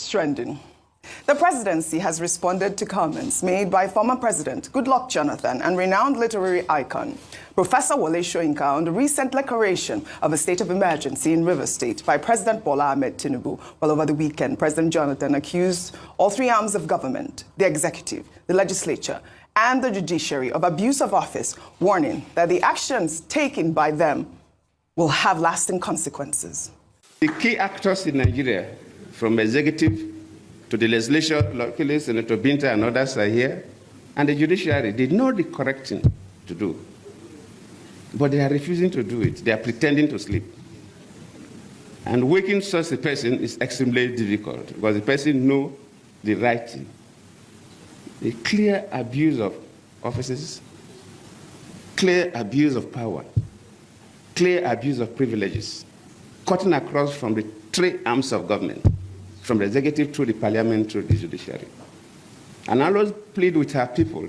what's trending. The presidency has responded to comments made by former President Goodluck Jonathan and renowned literary icon Professor Wole Soyinka on the recent declaration of a state of emergency in Rivers State by President Bola Ahmed Tinubu. Well, over the weekend, President Jonathan accused all three arms of government, the executive, the legislature, and the judiciary of abuse of office, warning that the actions taken by them will have lasting consequences. The key actors in Nigeria, from executive to the legislature, locally, Senator Binta and others are here, and the judiciary did know the correct thing to do. But they are refusing to do it. They are pretending to sleep. And waking such a person is extremely difficult because the person knows the right thing. The clear abuse of offices, clear abuse of power, clear abuse of privileges, cutting across from the three arms of government, from the executive through the parliament through the judiciary. And I always plead with our people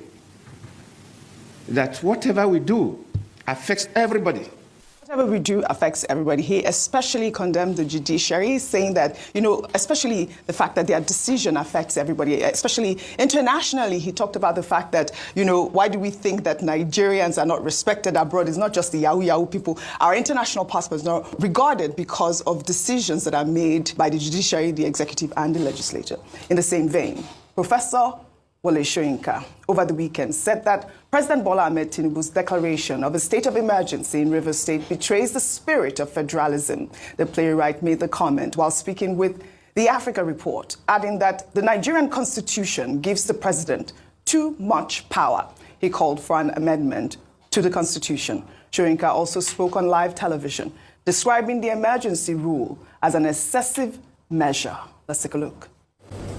that whatever we do affects everybody. Whatever we do affects everybody. He especially condemned the judiciary, saying that, especially the fact that their decision affects everybody, especially internationally. He talked about the fact that, why do we think that Nigerians are not respected abroad? It's not just the Yahoo people. Our international passports are not regarded because of decisions that are made by the judiciary, the executive, and the legislature. In the same vein, Professor Wole Soyinka over the weekend said that President Bola Ahmed Tinubu's declaration of a state of emergency in Rivers State betrays the spirit of federalism. The playwright made the comment while speaking with the Africa Report, adding that the Nigerian constitution gives the president too much power. He called for an amendment to the constitution. Soyinka also spoke on live television, describing the emergency rule as an excessive measure. Let's take a look.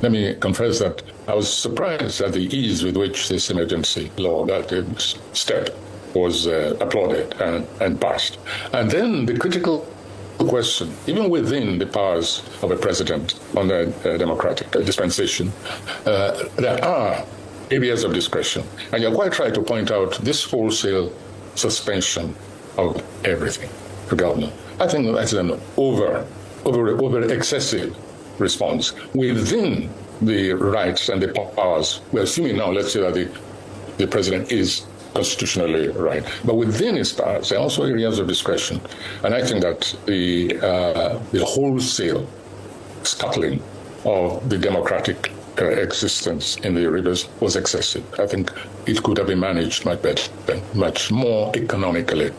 Let me confess that I was surprised at the ease with which this emergency law, that step, was applauded and passed. And then the critical question, even within the powers of a president on a democratic dispensation, there are areas of discretion. And you're quite right to point out this wholesale suspension of everything for government. I think that's an over excessive response within the rights and the powers. We're assuming now, let's say that the president is constitutionally right, but within his powers, there are also areas of discretion. And I think that the wholesale scuttling of the democratic existence in the rivers was excessive. I think it could have been managed much better, much more economically.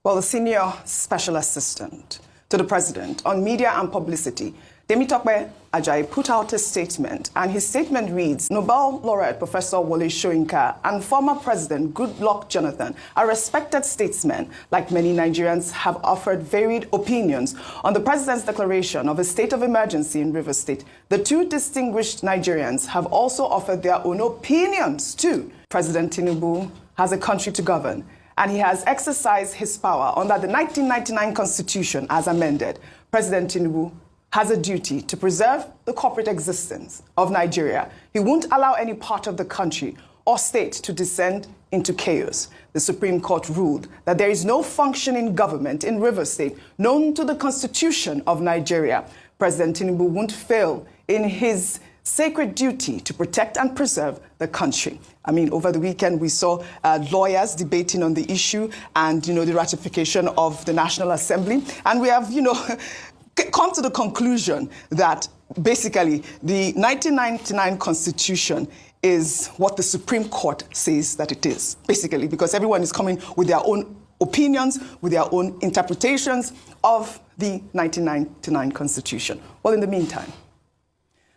Well, the senior special assistant to the president on media and publicity, Temitope Ajayi, put out a statement, and his statement reads, Nobel laureate Professor Wole Soyinka and former President Goodluck Jonathan are respected statesmen. Like many Nigerians, have offered varied opinions on the president's declaration of a state of emergency in Rivers State. The two distinguished Nigerians have also offered their own opinions too. President Tinubu has a country to govern, and he has exercised his power under the 1999 Constitution as amended. President Tinubu has a duty to preserve the corporate existence of Nigeria. He won't allow any part of the country or state to descend into chaos. The Supreme Court ruled that there is no functioning government in Rivers State known to the Constitution of Nigeria. President Tinubu won't fail in his sacred duty to protect and preserve the country. I mean, over the weekend, we saw lawyers debating on the issue and, the ratification of the National Assembly. And we have, come to the conclusion that basically the 1999 Constitution is what the Supreme Court says that it is, basically, because everyone is coming with their own opinions, with their own interpretations of the 1999 Constitution. Well, in the meantime,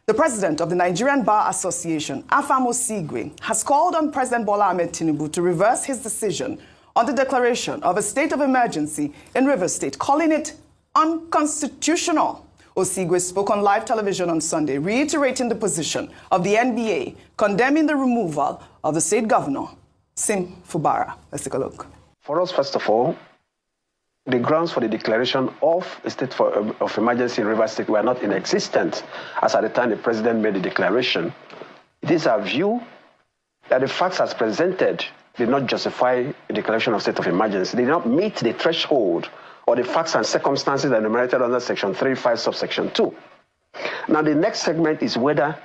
the president of the Nigerian Bar Association, Afam Osigwe, has called on President Bola Ahmed Tinubu to reverse his decision on the declaration of a state of emergency in Rivers State, calling it unconstitutional. Osigwe spoke on live television on Sunday, reiterating the position of the NBA, condemning the removal of the state governor, Sim Fubara. Let's take a look. For us, first of all, the grounds for the declaration of a state of emergency in Rivers State were not in existence as at the time the president made the declaration. It is our view that the facts as presented did not justify a declaration of state of emergency. They did not meet the threshold or the facts and circumstances enumerated under Section 35, subsection 2. Now, the next segment is whether,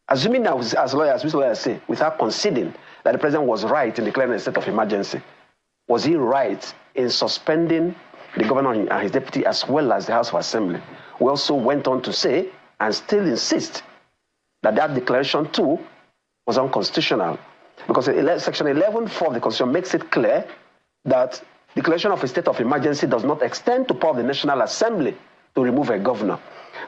assuming that as lawyers say, without conceding that the president was right in declaring a state of emergency, was he right in suspending the governor and his deputy as well as the House of Assembly? We also went on to say, and still insist, that that declaration too was unconstitutional. Because Section 11(4) of the Constitution makes it clear that declaration of a state of emergency does not extend to power of the National Assembly to remove a governor.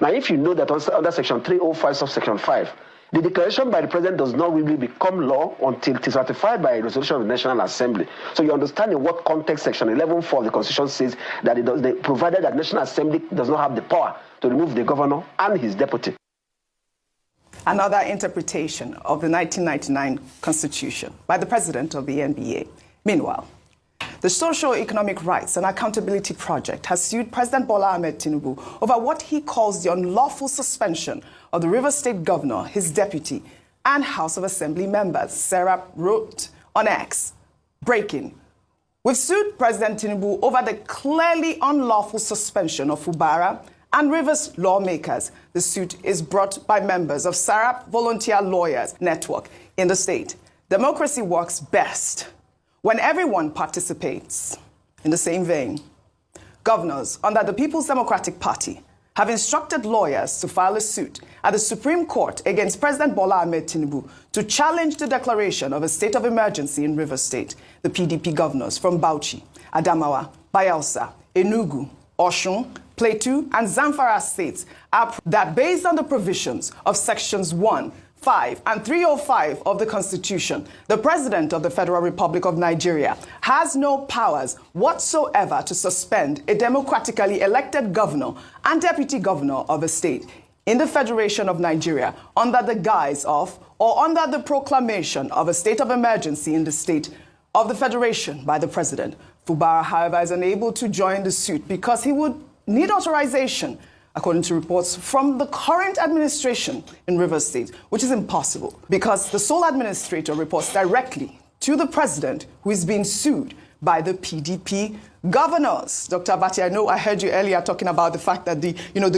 Now, if you know that under Section 305 subsection 5, the declaration by the president does not really become law until it is ratified by a resolution of the National Assembly. So you understand in what context Section 11(4) of the Constitution says that provided that the National Assembly does not have the power to remove the governor and his deputy. Another interpretation of the 1999 Constitution by the president of the NBA. Meanwhile, the Socio-Economic Rights and Accountability Project has sued President Bola Ahmed Tinubu over what he calls the unlawful suspension of the Rivers State Governor, his deputy, and House of Assembly members. Serap wrote on X, breaking, "We've sued President Tinubu over the clearly unlawful suspension of FUBARA and Rivers lawmakers. The suit is brought by members of Serap Volunteer Lawyers Network in the state. Democracy works best when everyone participates." In the same vein, governors under the People's Democratic Party have instructed lawyers to file a suit at the Supreme Court against President Bola Ahmed Tinubu to challenge the declaration of a state of emergency in Rivers State. The PDP governors from Bauchi, Adamawa, Bayelsa, Enugu, Osun, Plateau, and Zamfara states are that based on the provisions of Sections 1, 5, and 305 of the Constitution, the President of the Federal Republic of Nigeria has no powers whatsoever to suspend a democratically elected governor and deputy governor of a state in the Federation of Nigeria under the guise of or under the proclamation of a state of emergency in the state of the Federation by the President. FUBARA, however, is unable to join the suit because he would need authorization, according to reports from the current administration in Rivers State, which is impossible because the sole administrator reports directly to the president, who is being sued by the PDP governors. Dr. Abati, I know I heard you earlier talking about the fact that the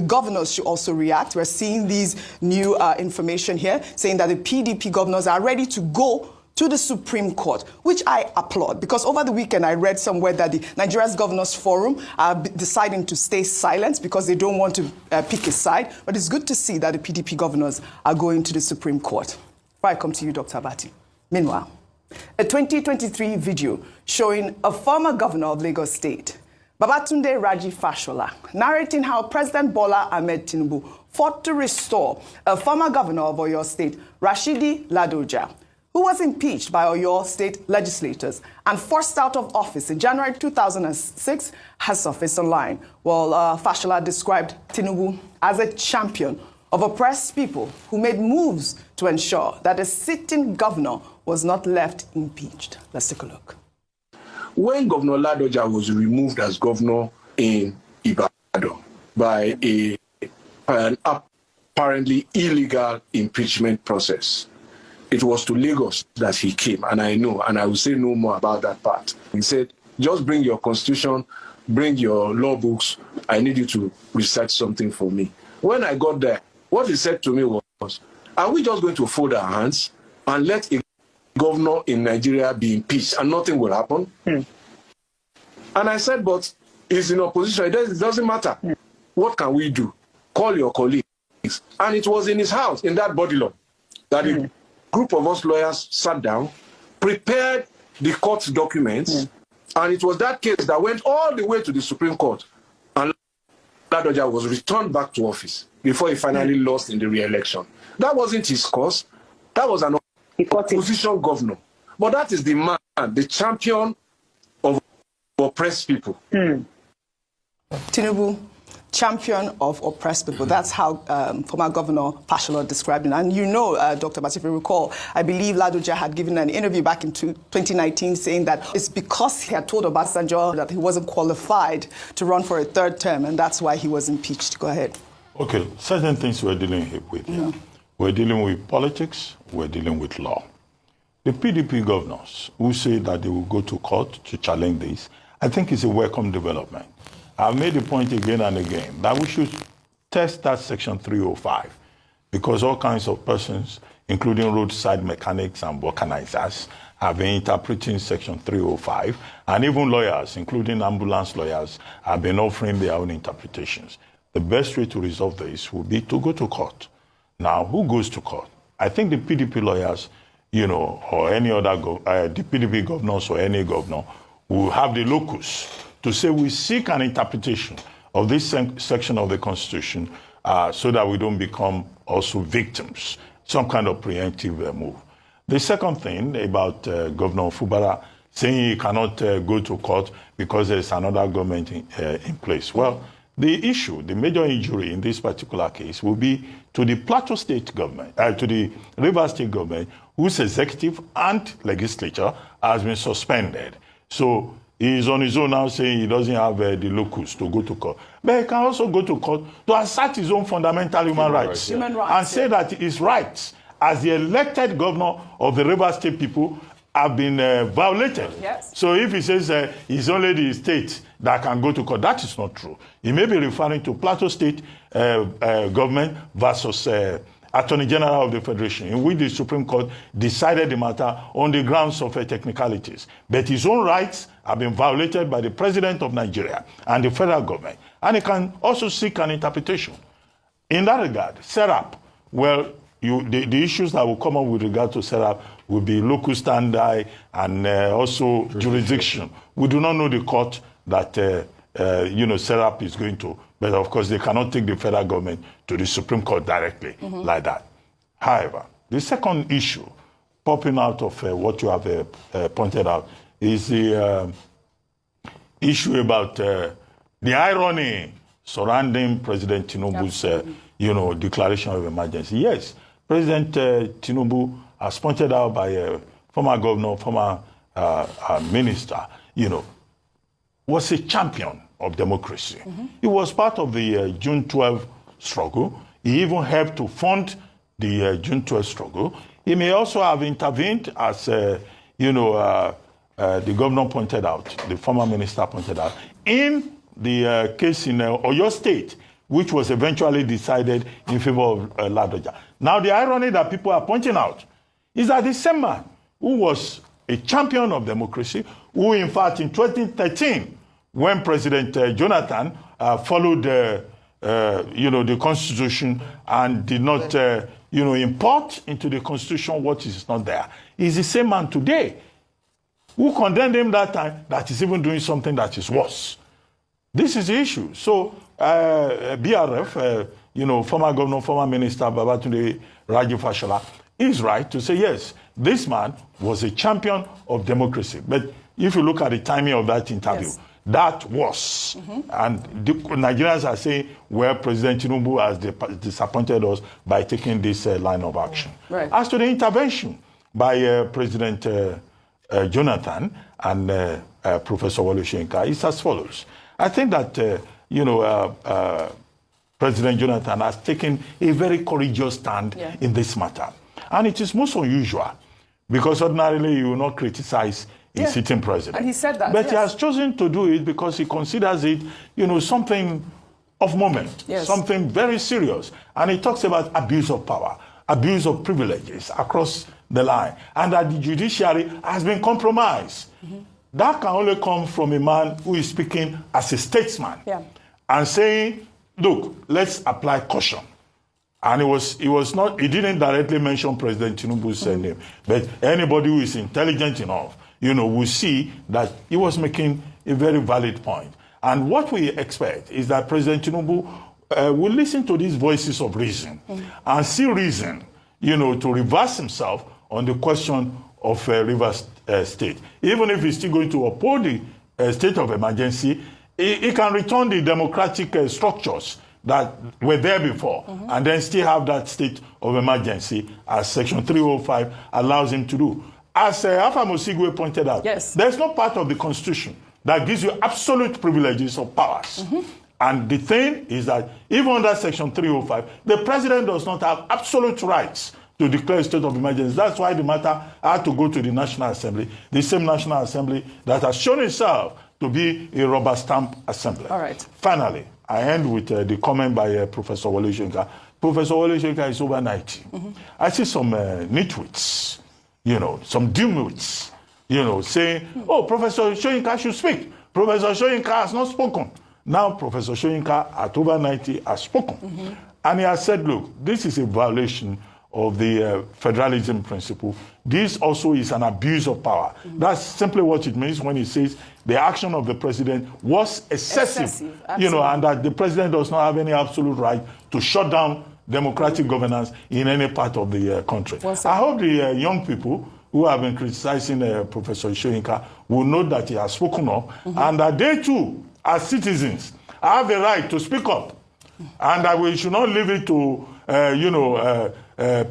governors should also react. We're seeing these new information here saying that the PDP governors are ready to go to the Supreme Court, which I applaud, because over the weekend I read somewhere that the Nigeria's Governors Forum are deciding to stay silent because they don't want to pick a side. But it's good to see that the PDP governors are going to the Supreme Court. Before I come to you, Dr. Abati. Meanwhile, a 2023 video showing a former governor of Lagos State, Babatunde Raji Fashola, narrating how President Bola Ahmed Tinubu fought to restore a former governor of Oyo State, Rashidi Ladoja, who was impeached by Oyo State legislators and forced out of office in January 2006, has surfaced online. Well, Fashola described Tinubu as a champion of oppressed people who made moves to ensure that a sitting governor was not left impeached. Let's take a look. When Governor Ladoja was removed as governor in Ibadan by an apparently illegal impeachment process, it was to Lagos that he came, and I know, and I will say no more about that part. He said, just bring your constitution, bring your law books, I need you to research something for me. When I got there, what he said to me was, are we just going to fold our hands and let a governor in Nigeria be impeached and nothing will happen? And I said, but he's in opposition, it doesn't matter. What can we do? Call your colleagues. And it was in his house, in that body law, that a group of us lawyers sat down, prepared the court documents, and it was that case that went all the way to the Supreme Court. And Ladoja was returned back to office before he finally lost in the re-election. That wasn't his cause. That was an opposition governor. But that is the man, the champion of oppressed people. Tinubu, champion of oppressed people. That's how former Governor Fashola described it. And you know, Dr. Basi, if you recall, I believe Ladoja had given an interview back in 2019 saying that it's because he had told Obasanjo that he wasn't qualified to run for a third term, and that's why he was impeached. Go ahead. Okay, certain things we're dealing with here. We're dealing with politics, we're dealing with law. The PDP governors who say that they will go to court to challenge this, I think it's a welcome development. I've made the point again and again that we should test that Section 305 because all kinds of persons, including roadside mechanics and vulcanizers, have been interpreting Section 305, and even lawyers, including ambulance lawyers, have been offering their own interpretations. The best way to resolve this would be to go to court. Now, who goes to court? I think the PDP lawyers, or any other, the PDP governors or any governor will have the locus to say we seek an interpretation of this section of the Constitution so that we don't become also victims, some kind of preemptive move. The second thing about Governor FUBARA saying he cannot go to court because there's another government in place. Well, the issue, the major injury in this particular case will be to the Plateau State government, to the Rivers State government, whose executive and legislature has been suspended. So he is on his own now saying he doesn't have the locus to go to court. But he can also go to court to assert his own fundamental human rights. And say that his rights as the elected governor of the Rivers State people have been violated. Yes. So if he says it's only the state that can go to court, that is not true. He may be referring to Plateau State government versus Attorney General of the Federation, in which the Supreme Court decided the matter on the grounds of technicalities. But his own rights have been violated by the President of Nigeria and the federal government. And he can also seek an interpretation. In that regard, SERAP, well, the issues that will come up with regard to SERAP will be locus standi and also jurisdiction. We do not know the court that SERAP is going to, but of course they cannot take the federal government to the Supreme Court directly like that. However, the second issue popping out of what you have pointed out is the issue about the irony surrounding President Tinubu's declaration of emergency. Yes, President Tinubu, as pointed out by a former governor, former minister, was a champion of democracy. He was part of the June 12 struggle. He even helped to fund the June 12 struggle. He may also have intervened, as the governor pointed out, the former minister pointed out, in the case in Oyo State, which was eventually decided in favor of Ladoja. Now, the irony that people are pointing out is that the same man who was a champion of democracy, who in fact in 2013, when President Jonathan followed the Constitution and did not import into the Constitution what is not there, is the same man today who condemned him that time that is even doing something that is worse. This is the issue. So BRF, former governor, former minister Babatunde Raji Fashola, is right to say, yes, this man was a champion of democracy. But if you look at the timing of that interview, that was. And the Nigerians are saying, well, President Tinubu has disappointed us by taking this line of action. Right. As to the intervention by President Jonathan and Professor Wole Soyinka, it's as follows. I think that, President Jonathan has taken a very courageous stand in this matter. And it is most unusual because ordinarily you will not criticize a sitting president. And he said that, But he has chosen to do it because he considers it, something of moment, something very serious. And he talks about abuse of power, abuse of privileges across the line, and that the judiciary has been compromised. That can only come from a man who is speaking as a statesman and saying, look, let's apply caution. And he didn't directly mention President Tinubu's name, but anybody who is intelligent enough, will see that he was making a very valid point. And what we expect is that President Tinubu will listen to these voices of reason and see reason, to reverse himself on the question of Rivers State. Even if he's still going to uphold the state of emergency, he can return the democratic structures that were there before and then still have that state of emergency as Section 305 allows him to do. As Alpha Mosigwe pointed out, there's no part of the Constitution that gives you absolute privileges or powers. And the thing is that even under Section 305, the president does not have absolute rights to declare a state of emergency. That's why the matter had to go to the National Assembly, the same National Assembly that has shown itself to be a rubber stamp assembly. All right. Finally, I end with the comment by Professor Wole Soyinka. Professor Wole Soyinka is over 90. I see some nitwits, some dimwits, saying, oh, Professor Soyinka should speak. Professor Soyinka has not spoken. Now, Professor Soyinka, at over 90, has spoken. And he has said, look, this is a violation of the federalism principle. This also is an abuse of power. That's simply what it means when he says the action of the president was excessive, and that the president does not have any absolute right to shut down democratic governance in any part of the country. I hope the young people who have been criticizing Professor Soyinka will know that he has spoken up and that they too, as citizens, have the right to speak up. And that we should not leave it to,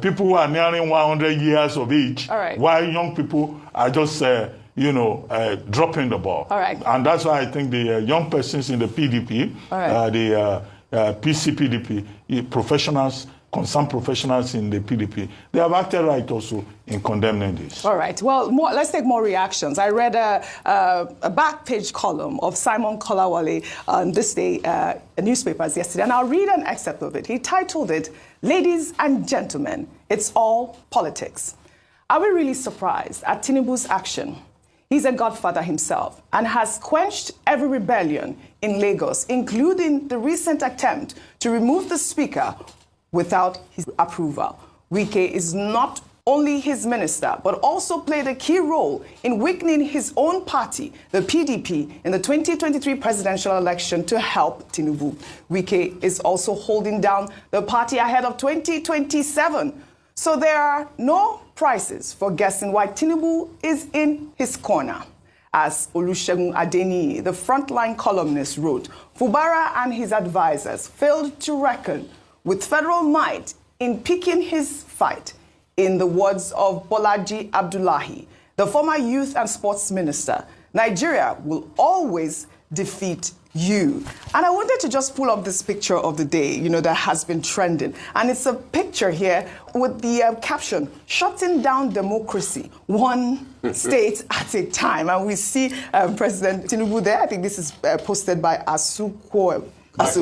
people who are nearing 100 years of age, while young people are just, dropping the ball. And that's why I think the young persons in the PDP, the PCPDP, professionals, concerned professionals in the PDP, they have acted right also in condemning this. All right. Well, let's take more reactions. I read a back page column of Simon Kolawole on This Day newspapers yesterday, and I'll read an excerpt of it. He titled it, "Ladies and Gentlemen, It's All Politics." Are we really surprised at Tinubu's action? He's a godfather himself and has quenched every rebellion in Lagos, including the recent attempt to remove the speaker without his approval. WIKE is not only his minister, but also played a key role in weakening his own party, the PDP, in the 2023 presidential election to help Tinubu. WIKE is also holding down the party ahead of 2027. So there are no prizes for guessing why Tinubu is in his corner. As Olusegun Adeniyi, the frontline columnist, wrote, FUBARA and his advisors failed to reckon with federal might in picking his fight. In the words of Bolaji Abdullahi, the former youth and sports minister, Nigeria will always defeat you. And I wanted to just pull up this picture of the day, that has been trending. And it's a picture here with the caption, "Shutting down democracy, one state at a time." And we see President Tinubu there. I think this is posted by Asukwo. Is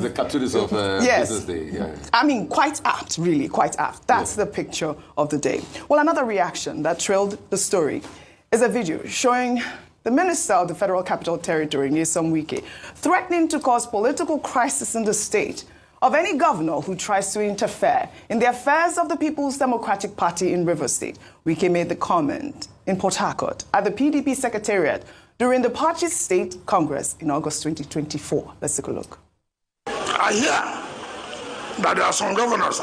the cartoonist of Business Day. Yeah. I mean, quite apt, really, quite apt. That's the picture of the day. Well, another reaction that trailed the story is a video showing the Minister of the Federal Capital Territory, Nyesom Wike, threatening to cause political crisis in the state of any governor who tries to interfere in the affairs of the People's Democratic Party in Rivers State. Wike made the comment in Port Harcourt at the PDP Secretariat during the party's state congress in August 2024. Let's take a look. I hear that there are some governors,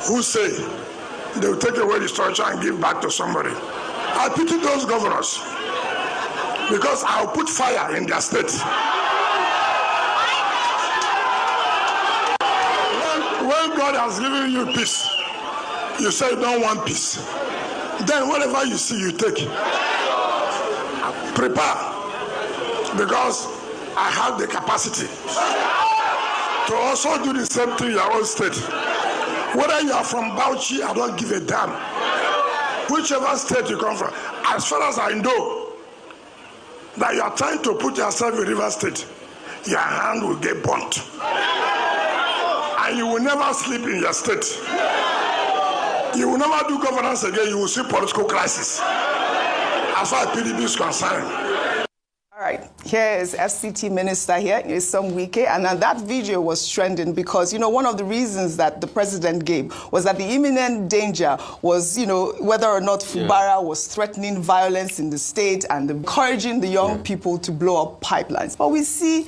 who say they will take away the structure and give back to somebody. I pity those governors because I'll put fire in their state. When God has given you peace, you say you don't want peace. Then whatever you see, you take. Prepare, because I have the capacity to also do the same thing in your own state. Whether you are from Bauchi, I don't give a damn. Whichever state you come from, as far as I know that you are trying to put yourself in River State, your hand will get burnt. And you will never sleep in your state. You will never do governance again. You will see political crisis. As far as PDP is concerned. All right, here is FCT Minister here, Nyesom Wike, and that video was trending because, one of the reasons that the president gave was that the imminent danger was, whether or not FUBARA was threatening violence in the state and encouraging the young people to blow up pipelines. But we see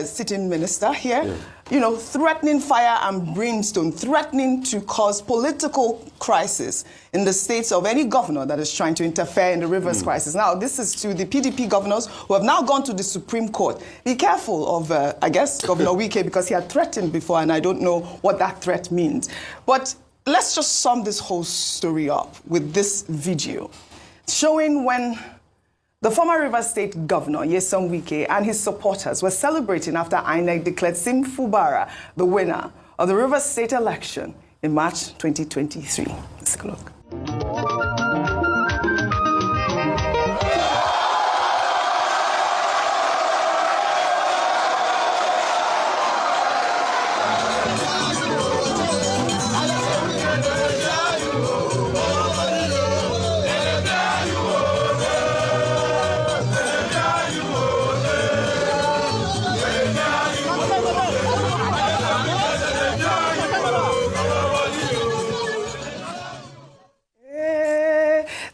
sitting minister here, threatening fire and brimstone, threatening to cause political crisis in the states of any governor that is trying to interfere in the rivers crisis. Now, this is to the PDP governors who have now gone to the Supreme Court. Be careful of, Governor Wike, because he had threatened before, and I don't know what that threat means. But let's just sum this whole story up with this video showing when the former Rivers State Governor, Nyesom Wike, and his supporters were celebrating after INEC declared Sim FUBARA the winner of the Rivers State election in March 2023. Let's take a look.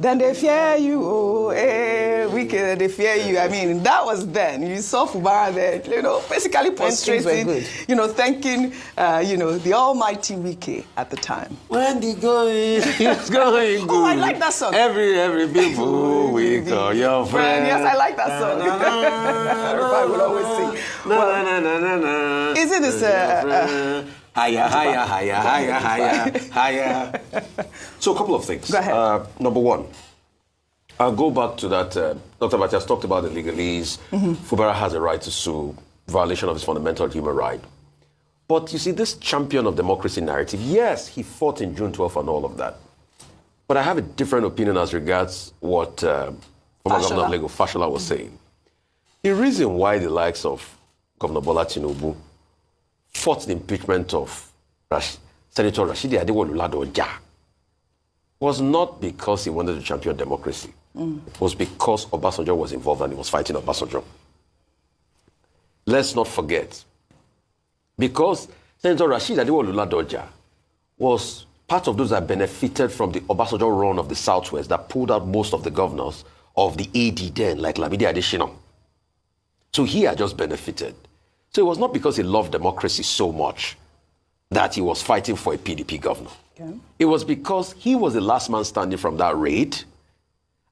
Then they fear you, oh, WIKE, they fear you. I mean, that was then. You saw FUBARA there, basically prostrating, thanking, the almighty WIKE at the time. When the going, it's going good. Oh, I like that song. Every people, we call your friend. Yes, I like that song. I will always sing. Isn't this higher, higher. So a couple of things. Go ahead. Number one, I'll go back to that. Dr. Matthias talked about the legalese. FUBARA has a right to sue, violation of his fundamental human right. But you see, this champion of democracy narrative, yes, he fought in June 12 and all of that. But I have a different opinion as regards what former Governor of Lagos, Fashola, was saying. The reason why the likes of Governor Bola Tinubu fought the impeachment of Senator Rashidi Adewolu-Ladoja was not because he wanted to champion democracy. It was because Obasanjo was involved and he was fighting Obasanjo. Let's not forget, because Senator Rashidi Adewolu-Ladoja was part of those that benefited from the Obasanjo run of the Southwest that pulled out most of the governors of the AD then, like Lamidi Adesina. So he had just benefited. So it was not because he loved democracy so much that he was fighting for a PDP governor. Okay. It was because he was the last man standing from that raid,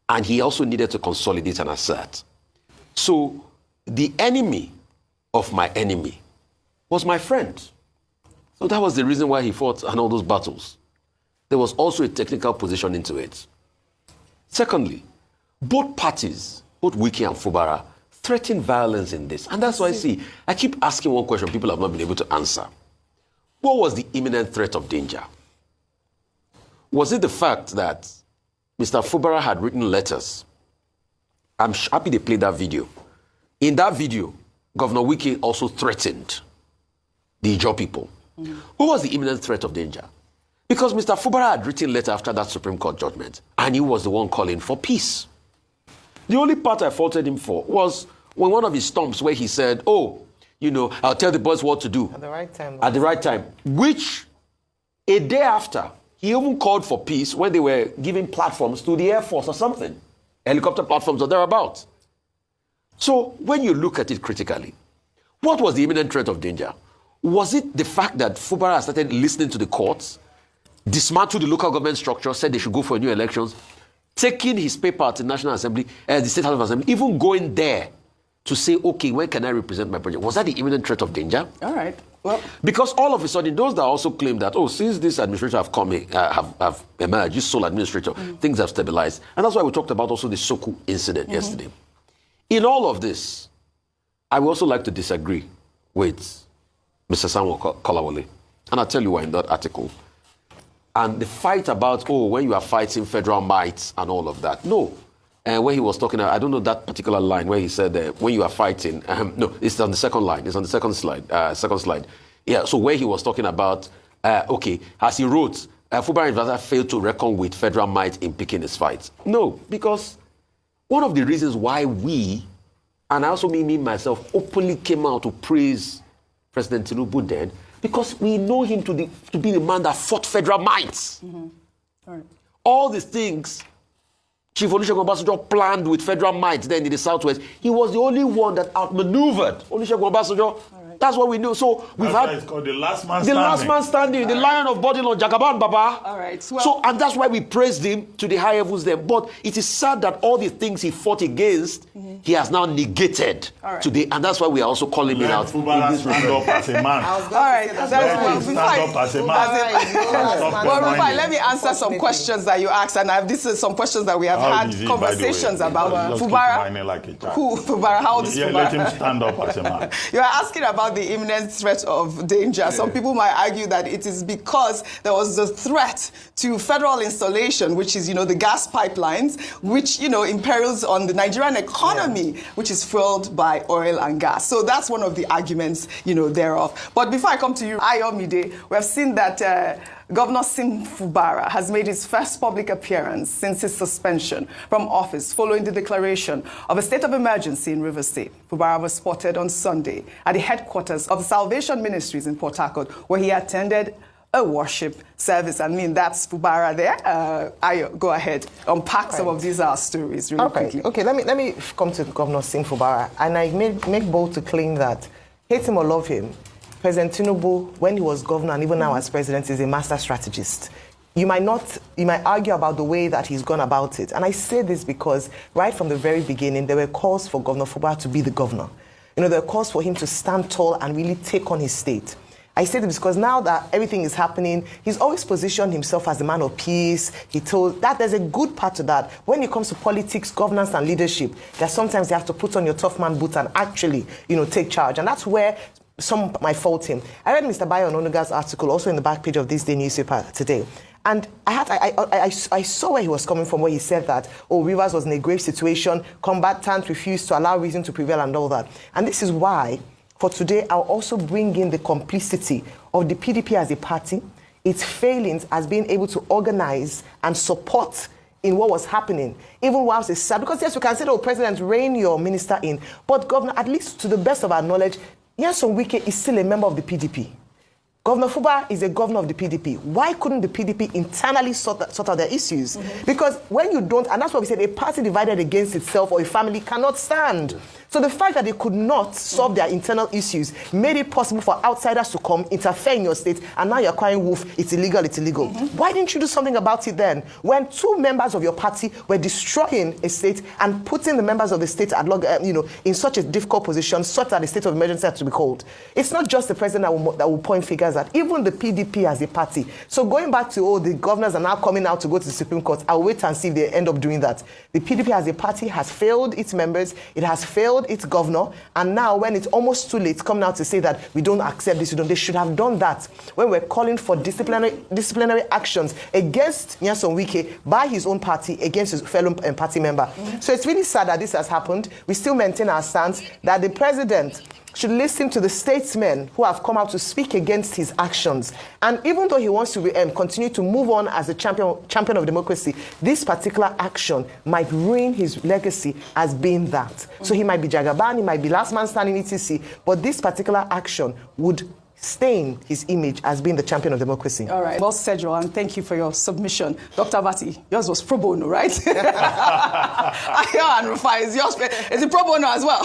and he also needed to consolidate and assert. So the enemy of my enemy was my friend. So that was the reason why he fought in all those battles. There was also a technical position into it. Secondly, both parties, both WIKE and FUBARA, threaten violence in this. And that's why, I keep asking one question people have not been able to answer. What was the imminent threat of danger? Was it the fact that Mr. FUBARA had written letters? I'm happy they played that video. In that video, Governor WIKE also threatened the Ijaw people. What was the imminent threat of danger? Because Mr. FUBARA had written a letter after that Supreme Court judgment, and he was the one calling for peace. The only part I faulted him for was when one of his stumps where he said, I'll tell the boys what to do. At the right time. At the right time. Which, a day after, he even called for peace when they were giving platforms to the Air Force or something. Helicopter platforms or thereabouts. So, when you look at it critically, what was the imminent threat of danger? Was it the fact that FUBARA started listening to the courts, dismantled the local government structure, said they should go for new elections, taking his paper to the National Assembly, the State House of Assembly, even going there to say, okay, when can I represent my project? Was that the imminent threat of danger? All right. Well, because all of a sudden, those that also claim that, since this administration have come in, have emerged, this sole administrator, things have stabilized. And that's why we talked about also the Soku incident yesterday. In all of this, I would also like to disagree with Mr. Samuel Kolawole. And I'll tell you why in that article. And the fight about, when you are fighting federal might and all of that. No. And when he was talking, I don't know that particular line where he said, when you are fighting, no, it's on the second line. It's on the second slide. Yeah, so where he was talking about, as he wrote, FUBARA University failed to reckon with federal might in picking his fights. No, because one of the reasons why we, and I also me myself, openly came out to praise President Tinubu then, because we know him to be the man that fought federal might. All right. All these things Chief Olusegun Obasanjo planned with federal might then in the Southwest. He was the only one that outmaneuvered Olusegun Obasanjo. Right. That's what we know. So we've had it's called the last man standing. The last man standing, the lion of Bodilon, Jagaban Baba. All right. Well, and that's why we praised him to the high heavens there. But it is sad that all the things he fought against, he has now negated today, and that's why we are also calling him out. FUBARA stand up as a man. All right. Stand up as a man. Well, let me answer some questions that you asked, and this is some questions that we have had conversations about. FUBARA. Like FUBARA? How old is FUBARA? Let him stand up as a man. You are asking about the imminent threat of danger. Yeah. Some people might argue that it is because there was a threat to federal installation, which is, the gas pipelines, which, imperils on the Nigerian economy, which is fueled by oil and gas. So that's one of the arguments, thereof. But before I come to you, Ayomide, we have seen that Governor Sim FUBARA has made his first public appearance since his suspension from office following the declaration of a state of emergency in Rivers State. FUBARA was spotted on Sunday at the headquarters of the Salvation Ministries in Port Harcourt, where he attended a worship service. I mean, that's FUBARA there. Ayo, go ahead. Unpack some of these stories really quickly. Okay, let me come to Governor Sim FUBARA. And I make bold to claim that, hate him or love him, President Tinubu, when he was governor and even now as president, is a master strategist. You might argue about the way that he's gone about it. And I say this because right from the very beginning, there were calls for Governor FUBARA to be the governor. There were calls for him to stand tall and really take on his state. I say this because now that everything is happening, he's always positioned himself as a man of peace. He told that there's a good part to that. When it comes to politics, governance, and leadership, that sometimes you have to put on your tough man boots and actually, take charge. And that's where some might fault him. I read Mr. Bayo Ononuga's article also in the back page of this day newspaper today. And I saw where he was coming from, where he said that, Rivers was in a grave situation, combatants refused to allow reason to prevail and all that. And this is why, for today, I'll also bring in the complicity of the PDP as a party, its failings as being able to organize and support in what was happening, even whilst it's sad. Because yes, we can say, President, rein your minister in. But Governor, at least to the best of our knowledge, Nyesom Wike is still a member of the PDP. Governor FUBARA is a governor of the PDP. Why couldn't the PDP internally sort out their issues? Because when you don't, and that's what we said, a party divided against itself or a family cannot stand. So the fact that they could not solve their internal issues made it possible for outsiders to come, interfere in your state, and now you're crying wolf, it's illegal, it's illegal. Why didn't you do something about it then? When two members of your party were destroying a state and putting the members of the state at in such a difficult position, such that a state of emergency had to be called. It's not just the president that will point fingers at, even the PDP as a party. So going back to, the governors are now coming out to go to the Supreme Court, I'll wait and see if they end up doing that. The PDP as a party has failed its members, it has failed its governor, and now when it's almost too late, come out to say that we don't accept this, they should have done that when we're calling for disciplinary actions against Nyesom Wike by his own party, against his fellow party member. So it's really sad that this has happened. We still maintain our stance that the president should listen to the statesmen who have come out to speak against his actions. And even though he wants to continue to move on as a champion of democracy, this particular action might ruin his legacy as being that. So he might be Jagaban, he might be last man standing etc. But this particular action would stain his image as being the champion of democracy. All right. Well said, Joanne. Thank you for your submission. Dr. Vati, yours was pro bono, right? And Rufai, is yours? Is it pro bono as well?